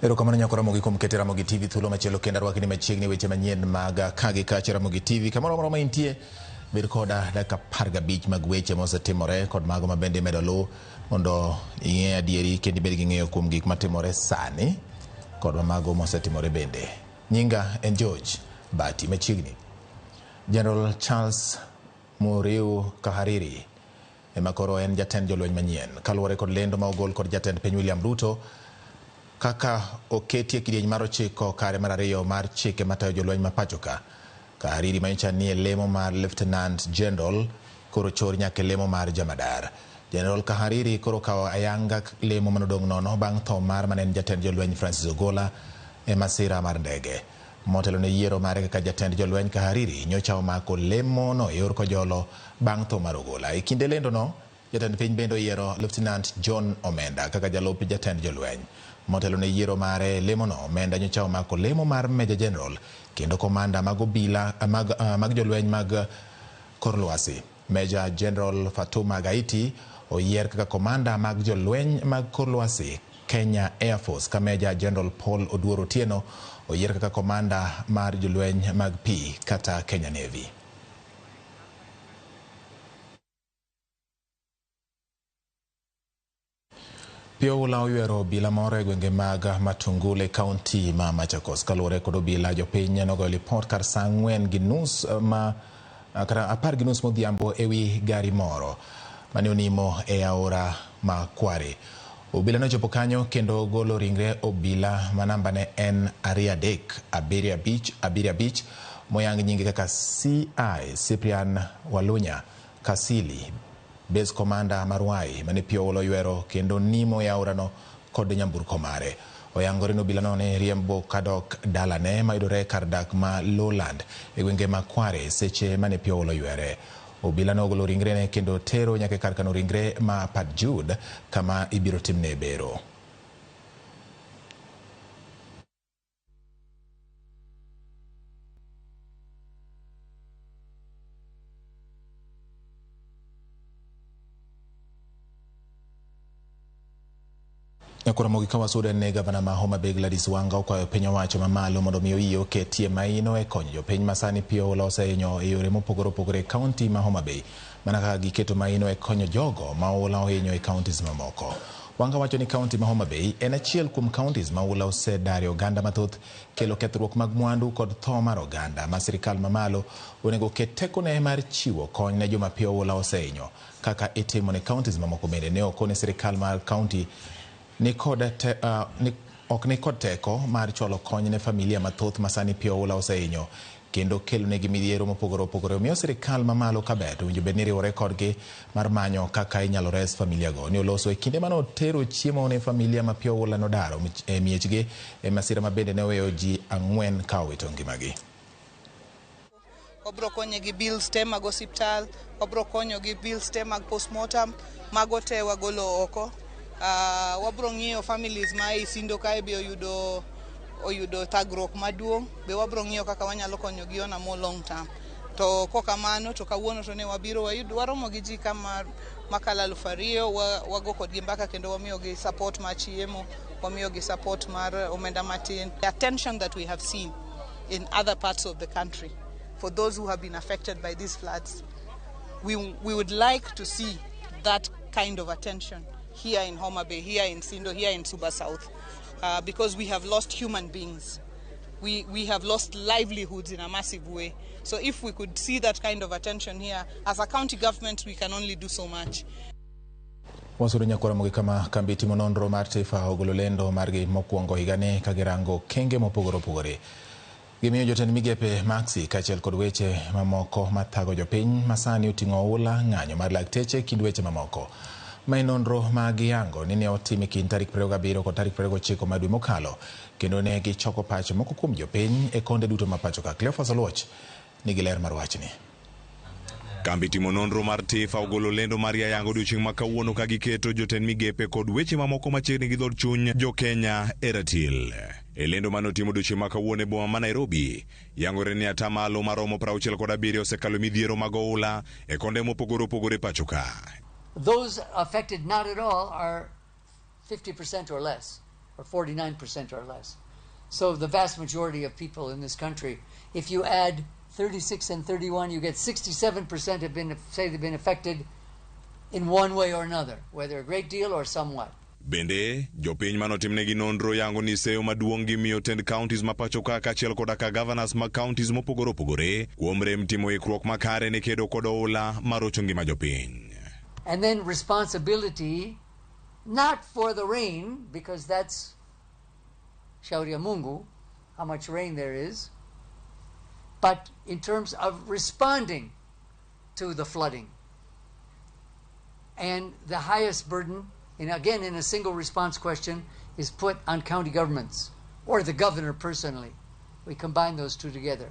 Erokamano nyakora mogi kuom keto Ramogi TV thuolo machielo kendo rwakni machiegni weche manyien mag kagi kacha Ramogi TV kamoro amora ma intie bed koda dakika 15 mag weche mosetimore kod mago mabende medo luw mondo ing'e adieri kendo ibed gi ng'eyo kuom gik matimore sani kod mago mosetimore bende. Nyinga en George Bati. Machiegni General Charles Muriu Kahariri emakoro en jatend jolweny manyien kaluwore kod lendo ma ogol kod jatend piny William Ruto kaka oketie kidieny mar 9 kare mar 2 mar chike matayo jolweny ma pachoka. Kahariri manyicha ni e lemo mar Lieutenant General koro chor nyaka lemo mar Jamadar. General Kahariri koro kawo ayanga lemo manodong' nono bang' tho mar manen jatend jolweny Francis Ogola e masira mar ndege. Motelo ne yiero mare kaka jatend jolweny, Kahariri nyocha omako lemo no yor kojolo bang' tho mar Ogola. E kinde lendo no jatend piny bendo yiero Lieutenant John Omenda kaka jalup jatend jolweny. Motelo ne yiero mare lemo no, Omenda nyocha omako lemo mar Major General kendo komanda mag obila mag jolweny mag kor lwasi. Major General Fatuma Gaiti oyier kaka komanda mag jolweny mag kor lwasi Kenya Air Force ka Major General Paul Oduor Otieno oyier kaka komanda mar jolweny mag pi kata Kenya Navy. Pio ula oyuero obila moro e gwenge mag Matungule County ma Machakos kaluwore kod obila jopiny nogo lipot kar saa 4:30 ma kata 10:30 modhiambo ewi gari moro mane onimo e aora ma Kware. Obila nochopo kanyo kendo golo ringre obila ma namba ne en 375 moyang nyinge kaka CI Cyprian Walunya Kasili, Base Commander Marwai mane Pio ula oyuero kendo nimo e aorano kod nyamburko mare. Oyangore no bilano ne riembo kadok dalane mayudore kar dak ma Lowland e gwenge ma Kware seche mane Pio ula oyuere. Obila no ogolo ringre ne kendo tero nyaka kar kano ringre ma Pat Jude kama ibiro timne bero. Nyakura mogi kawa sude ne gavana ma Homa Bay Gladys Wanga okwayo piny owacho mamalo mondo miyo iye oketie maino e konyo jopiny masani Pio ula osehinyo e yore mopogore opogore e kaunti ma Homa Bay mana kaka giketo maino e konyo jogo ma ula ohinyo e kauntis mamoko. Wanga wacho ni kaunti ma Homa Bay en achiel kuom kauntis ma ula osedare oganda mathoth kelo kethruok mag mwandu kod tho mar oganda ma sirikal mamalo onego ket tekone mar chiwo kony ne joma Pio ula osehinyo kaka itimo ne kauntis mamoko. Bende ne okone sirikal mar kaunti ok ni kod teko mar cholo kony ne familia mathoth masani Pio ula osehinyo kendo kelo negi midhiero mopogore opogore. Omiyo sirikal mamalo kaber owinjo bed ni riwore kodgi mar manyo kaka inyalo res familia go. Ni oloso e kinde mano tero chiemo ne familia ma Pio ula nodaro e miechgi e masira ma bende ne oweyo ji 4 ka owito ngimagi. Obro konyo gi bills te mag hospital, obro konyo gi bills te mag postmortem, mago te wagolo oko. Wabro ng'iyo families ma Isindo kae be oyudo thagruok maduong', be wabro ng'iyo kaka wanyalo konyo gi on a more long term. To kokamano to kawuono to ne wabiro waromo gi ji kama makala 2,000 wago kodgi mbaka kendo wamiyo gi support mar chiemo, wamiyo gi support mar omenda matin. The attention that we have seen in other parts of the country for those who have been affected by these floods, we would like to see that kind of attention here in Homa Bay, here in Sindo, here in Suba South, because we have lost human beings. We have lost livelihoods in a massive way. So if we could see that kind of attention here, as a county government, we can only do so much. Wasuru nyakora mogi kama kambi timo nonro mar taifa ogolo lendo margi mokwongo higane kagirango kenge mopogore opogore. Gimiyo jotend migepe Maxi kachiel kod weche mamoko mathago jopiny masani oting'o ula ng'anyo mar lakteche kind weche mamoko. Mainonro magiyango ni ne otime kind tarik 27 kod tarik 29 ma dwe mokalo kendo ne gichoko pacho moko kuom jopiny e konde duto ma pachoka. Cleophas Oluoch nigi ler mar wachni. Kambi timo nonro mar taifa ogolo lendo mar yayango odiochieng' ma kawuono ka giketo jotend migepe kod weche mamoko machiegni gi dhod chuny jo Kenya e ratil. E lendo manotimo odiochieng' ma kawuono e boma ma Nairobi, yangore ni atamalo maromo 67 osekalo midhiero mag oula e konde mopogore opogore pachoka. Those affected not at all are 50% or less. or 49% or less. So the vast majority of people in this country, if you add 36 and 31, you get 67% have been, say they've been affected in one way or another, whether a great deal or somewhat. Bende, jopiny manotimnegi nonro yango ni seyo maduong' gi miyo tend counties mapacho kachiel koda ka governors mag counties mopogore opogore kuom rem timo ikruok makare ne kedo kod oula marocho ngima jopiny. And then responsibility, not for the rain, because that's Shauri Mungu, how much rain there is, but in terms of responding to the flooding. And the highest burden, and again in a single response question, is put on county governments, or the governor personally. We combine those two together,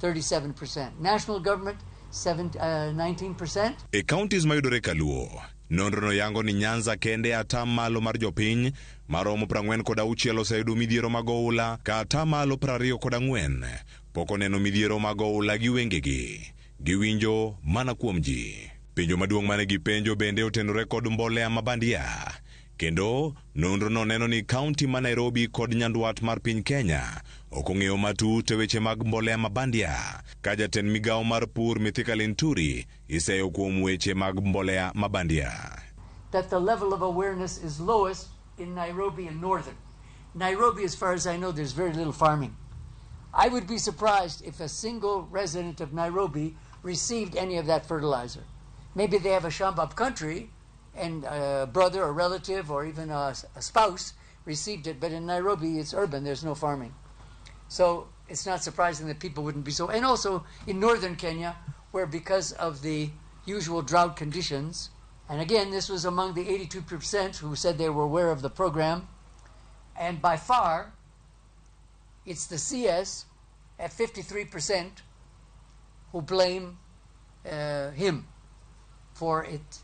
37%. National government, 19%. E counties mayudore kaluo, nonrono yango ni Nyanza kende atamalo mar jopiny maromo 46 oseyudo midhiero mag oula ka atamalo 24 pok oneno midhiero mag oula gi wengegi. Giwinjo mana kuom ji. Penjo maduong' mane gipenjo bende otenore kod mbolea mabandia. Kendo nonrono neno ni kaunti ma Nairobi kod nyandwat mar piny Kenya ok ong'eyo matut e weche mag mbolea mabandia, ka jatend migawo mar pur Mithika Linturi iseyo kuom weche mag mbolea mabandia. That the level of awareness is lowest in Nairobi and northern. Nairobi, as far as I know, there's very little farming. I would be surprised if a single resident of Nairobi received any of that fertilizer. Maybe they have a Shambab country and a brother or relative or even a spouse received it, but in Nairobi it's urban, there's no farming. So it's not surprising that people wouldn't be so. And also in northern Kenya, where because of the usual drought conditions, and again this was among the 82% who said they were aware of the program, and by far it's the CS at 53% who blame him for it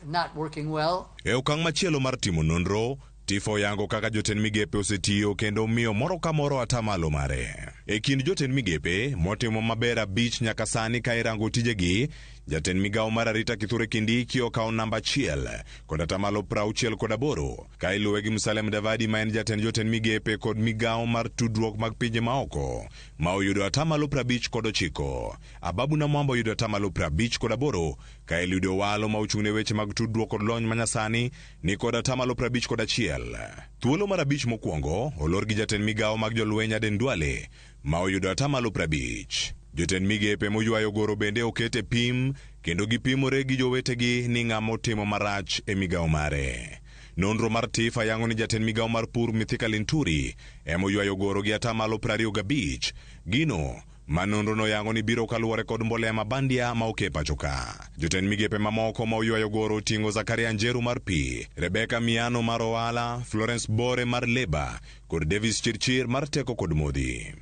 not working well. E okang' machielo mar timo nonro, Tifo yango kaka jotend migepe osetiyo kendo miyo moro ka moro atamalo mare. E kind jotend migepe, motimo maber abich nyaka sani ka irango tijegi, jatend migawo mar arita Kithure Kindiki okawo namba 1 kod atamalo 68, ka iluwe gi Musalia Mudavadi ma en jatend jotend migepe kod migawo mar tudruok mag pinje maoko, ma oyudo atamalo 59. Ababu Namwamba oyudo atamalo 58, ka Eliud Owalo ma ochung'ne weche mag tudruok kod lony manyasani ni kod atamalo 51. Thuolo mar abich mokwongo olor gi jatend migawo mag jolweny Aden Duale ma oyudo atamalo 50. Jotend migepe moywayo goro bende okete pim kendo gipimore gi jowetegi ni ng'ama otimo marach e migawo mare. Nonro mar Tifa yango ni jatend migawo mar pur Mithika Linturi moywayo goro gi atamalo 25. Gino manonrono yango ni biro kaluwore kod mbolea mabandia ma oke pachoka. Jotend migepe mamoko ma oywayo goro tingo Zakaria Njeru mar pi, Rebecca Miano mar ohala, Florence Bore mar leba kod Davis Chirchir mar teko kod modhi.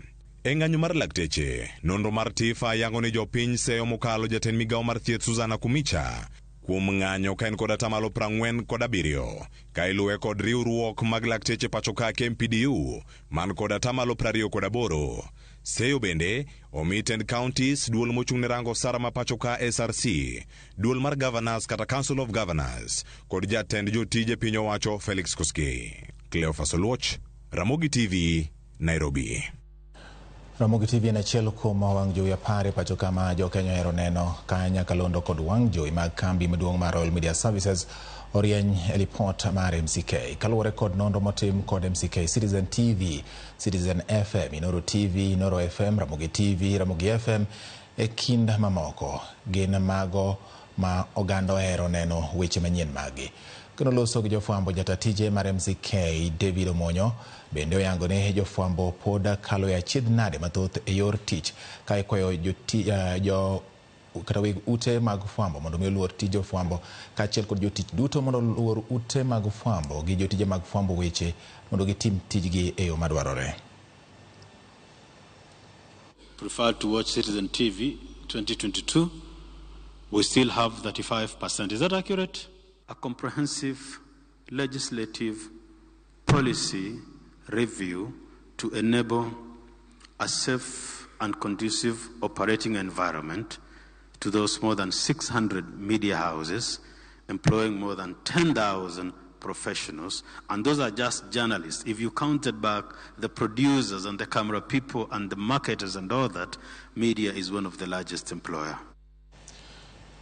E ng'anyo mar lakteche, nonro mar Tifa yango ni jopiny seyo mokalo jatend migawo mar thieth Suzana Kumicha kuom ng'anyo ka en kod atamalo 47, ka iluwe kod riwruok mag lakteche pachoka KMPDU man kod atamalo 28. Seyo bende omi tend counties, duol mochung'ne rango sara ma pachoka SRC, duol mar governors kata Council of Governors kod jatend jotije piny owacho Felix Koskei. Cleophas Oluoch, Ramogi TV, Nairobi. Ramogi TV en achiel kuom wang' jowi 10 pachoka ma jo Kenya ohero neno ka Nyakalondo kod wang' jowi mag kambi maduong' mar Royal Media Services orieny e lipot mar MCK. Kaluwore kod nonro motim kod MCK, Citizen TV, Citizen FM, Inoro TV, Inoro FM, Ramogi TV, Ramogi FM e kind mamoko gin mago ma oganda ohero neno weche manyien magi. Kendo loso gi jofwambo jatatije mar MCK David Omonyo bende oyango ni jofwambo pod kalo ya chiedh nade mathoth e yor tich ka ikwayo jo kata weg ute mag fwambo mondo mi oluor tije fwambo kaachiel kod jotich duto mondo oluor ute mag fwambo gi jotije mag fwambo weche mondo gitim tijgi e yo madwarore. Prefer to watch Citizen TV 2022. We still have 35%. Is that accurate? A comprehensive legislative policy review to enable a safe and conducive operating environment to those more than 600 media houses employing more than 10,000 professionals, and those are just journalists. If you counted back the producers and the camera people and the marketers and all that, media is one of the largest employer.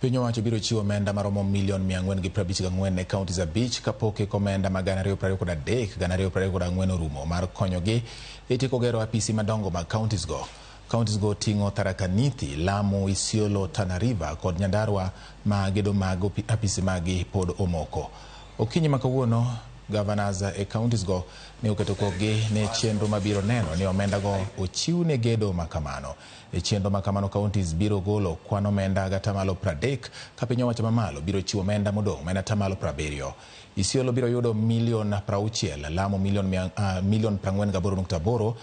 Piny owacho biro chiwo omenda maromo milion 454 ne kaunti za Beach kapok omenda magana 223 gana 224 orumo mar konyogi e tieko gero apisi madongo mag counties go. Counties go ting'o Tharaka Nithi, Lamu, Isiolo, Tana River kod Nyandarua ma gedo mag apisi magi pod omoko. Okinyi ma kawuono governors e counties go ne oketo kokgi ne chenro mabiro neno ni omenda go ochiw ne gedo makamano. E chenro makamano counties biro golo kwan omenda gatamalo 30 ka piny owacho mamalo biro chiwo omenda modong' mana tamalo 70. Isiolo biro yudo milion 60, Lamu milion 48.8,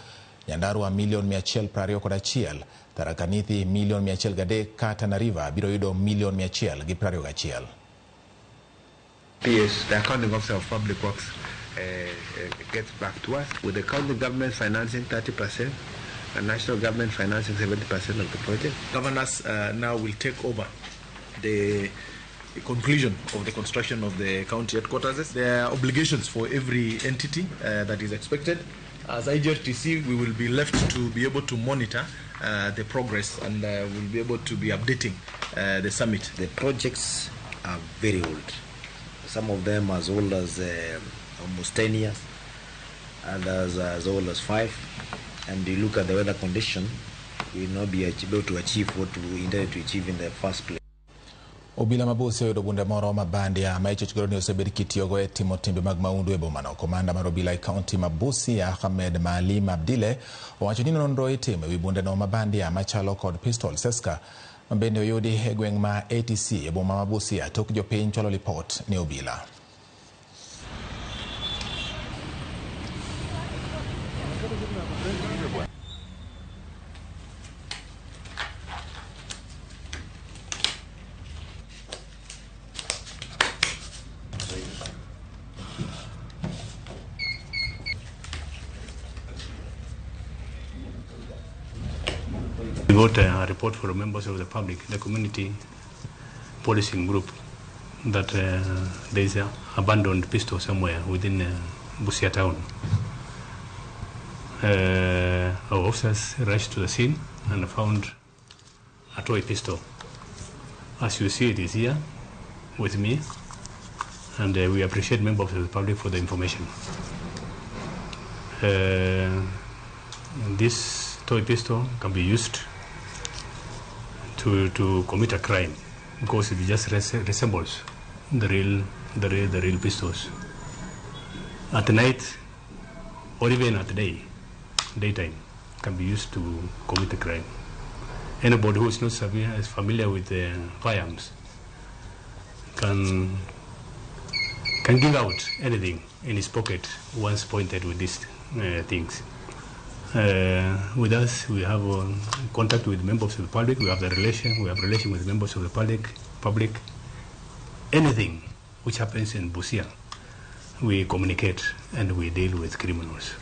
Nyandarua milion 121, Tharaka Nithi milion 103 ka Tana River biro yudo milion 121. PS, the accounting officer of public works, gets back to us with the county government financing 30% and national government financing 70% of the project. Governors now will take over the conclusion of the construction of the county headquarters. There are obligations for every entity that is expected. As IGRTC, we will be left to be able to monitor the progress and we'll be able to be updating the summit. The projects are very old. Some of them as old as almost 10 years, others as old as 5. And you look at the weather condition, we will not be able to achieve what we intended to achieve in the first place. Obila mabusi oyudo bunde moro mabandia ma ichich ni osebed kitiyogo e timo timbe mag maundu e bomano. Komanda mar obila e kaunti Mabusi Ahmed Maalim Abdile owacho ni nonro itimo e wi bunde no mabandia machalo kod pistol seska mabende oyudi e gweng' ma ATC e boma Mabusi tok jopiny chwalo lipot ne obila. We got a report from members of the public, the community policing group, that there is an abandoned pistol somewhere within Busia town. Our officers rushed to the scene and found a toy pistol. As you see, it is here with me, and we appreciate members of the public for the information. This toy pistol can be used to commit a crime because it just resembles the real pistols. At night or even at daytime can be used to commit a crime. Anybody who is not familiar with firearms can give out anything in his pocket once pointed with these things. With us, we have contact with members of the public. We have relation with members of the public. Anything which happens in Busia, we communicate and we deal with criminals.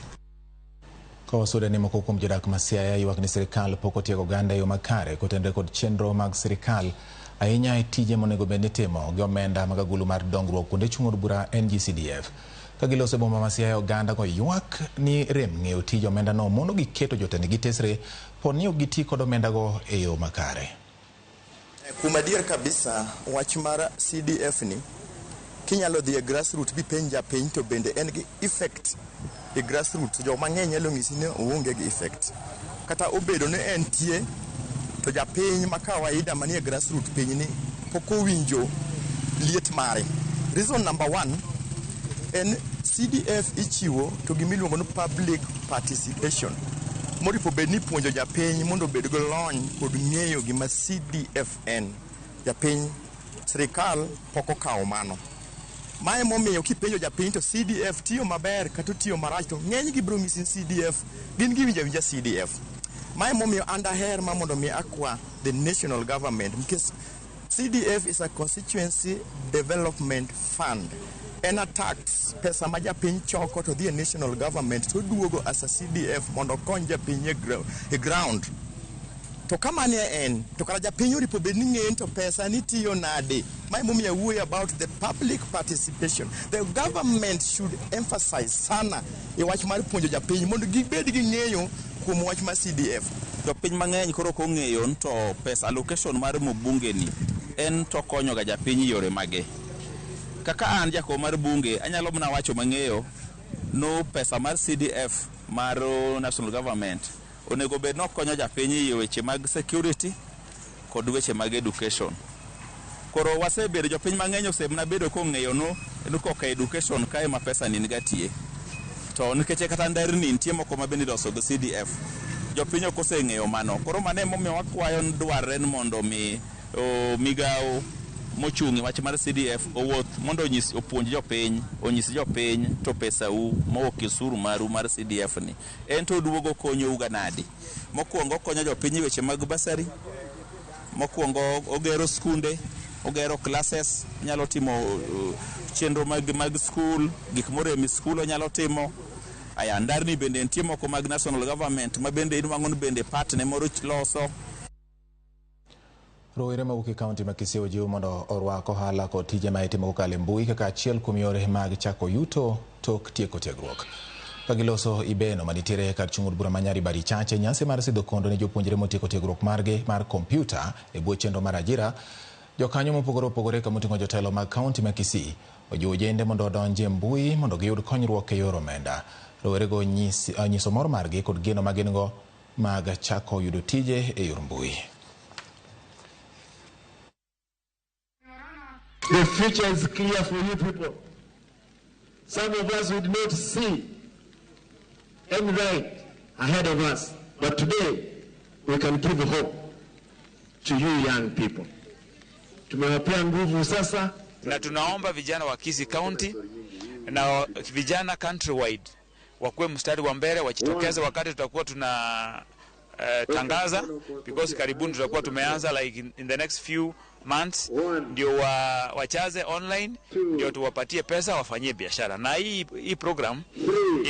Kawasuda ni moko kuom jodak ma Siaya ywak ni sirikal pok otieko oganda yo makare kotenore kod chenro mag sirikal ahinya e tije monego bed ni timo gi omenda mag agulu mar dongruok kuonde chung od bura NGCDF. Kagilose boma ma Siaya oganda go ywak ni rem ng'eyo tije omenda no mondo giketo jotendgi tesre pod ni ok giti kod omenda go e yo makare. Kuma dier kabisa wach mar CDF ni kinyalo dhi e grassroots bi penja piny to bende en gi effect e grassroots. Jo mang'eny nyalo ng'isi ni oonge gi effect kata obedo ne en tie to japiny ma kawaida manie grassroots piny ni pok owinjo liet mare. Reason number 1 en CDF ichiwo to gimiluongo ni public participation moripo bed ni puonjo japiny mondo bed go lony kod ng'eyo gima CDF en. Japiny sirikal pok okawo mano. Mae momiyo kipenjo japiny to CDF tiyo maber kata tiyo marach to ng'eny gi biro ng'isi CDF gin giwinjo winja CDF. Mae momiyo andaher ma mondo mi akwa the national government because CDF is a constituency development fund. En a tax pesa ma japiny choko to the national government to duogo as a CDF mondo kony japiny e ground. to kama ne en to kara japiny oripo bed ni ng'en to pesa nitiyo nade. Mae momiyo wuoyo about the public participation. The government should emphasize sana e wach mar puonjo japiny mondo gibed gi ng'eyo kuom wach mar CDF. Jopiny mang'eny koro kong'eyo to pesa allocation mar mbunge ni en to konyo ga japiny yore mage. Kaka an jako mar bunge anyalo mna wacho mang'eyo no pesa mar CDF mar national government onego bed no konyo japiny e weche mag security kod weche mag education. Koro wasebedo jopiny mang'eny osemna bedo kong'eyo no koka education kae ma pesa ni nigatie. To nikech kata nderni nitie moko ma bende loso go CDF. Jopiny ok oseng'eyo mano. Koro mane momiyo wakwayo dwarren mondo mi migao mochungi wach mar CDF owuoth mondo opuonj jopiny, onyis jopiny to pesa mowuok osuru maru mar CDF ni en to duogo konyo uga nadi. Mokwongo konyo jopiny weche mag basari, mokwongo ogero skunde, ogero classes, nyalo timo chenro mag school, gik moro e school onyalo timo. Aya ndarni bende nitie moko mag national government ma bende inwang'o bende partner moro loso. Rowere mawuok e kaunti ma Kisii ojiw mondo orwak ohala kod tije ma itimo kokalo e mbui kaka achiel kuom yore mag chako yuto tok tieko tiegruok. Kagiloso ibeno manitiere kar chung od bura ma Nyaribari Chache, nyasi mar sidho kondo ne jopuonjre motieko tiegruok margi mar kompyuta e bwo chenro mar ajira. Jokanyo mopogore opogore kamoting'o jotelo mag kaunti ma Kisii ojiwo jende mondo odonji e mbui mondo giyud konyruok e yor omenda. Rowerego nyiso mor margi kod geno ma gin-go mag chako yudo tije e yor mbui. The future is clear for you people. Some of us would not see any light ahead of us, but today we can give hope to you young people. Tumewapea nguvu sasa, na tunaomba vijana wa Kisii County na vijana countrywide wakuwe mstari wa mbele, wajitokeze wakati tutakuwa tuna tangaza, because karibuni tutakuwa tumeanza like in the next few months, ndio wachaze online, ndio tuwapatie pesa wafanyie biashara. Na hii program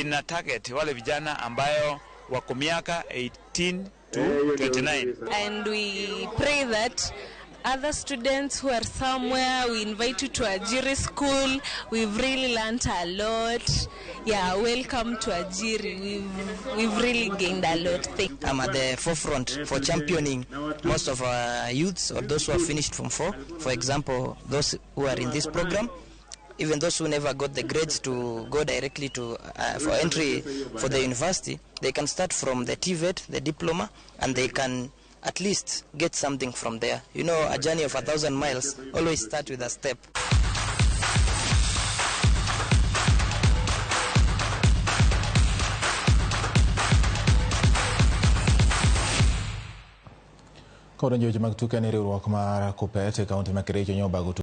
ina target wale vijana ambayo wako miaka 18 to 29. And we pray that other students who are somewhere, we invite you to Ajiri school. We've really learned a lot. Yeah, welcome to Ajiri. We've really gained a lot. I'm at the forefront for championing most of our youths or those who have finished from 4. For example, those who are in this program, even those who never got the grades to go directly to for entry for the university, they can start from the TVET, the diploma, and they can at least get something from there. You know, a journey of 1,000 miles always start with a step. Kodonjo mag tuke ni riwruok mar Kupet e kaunti ma Kericho nyobago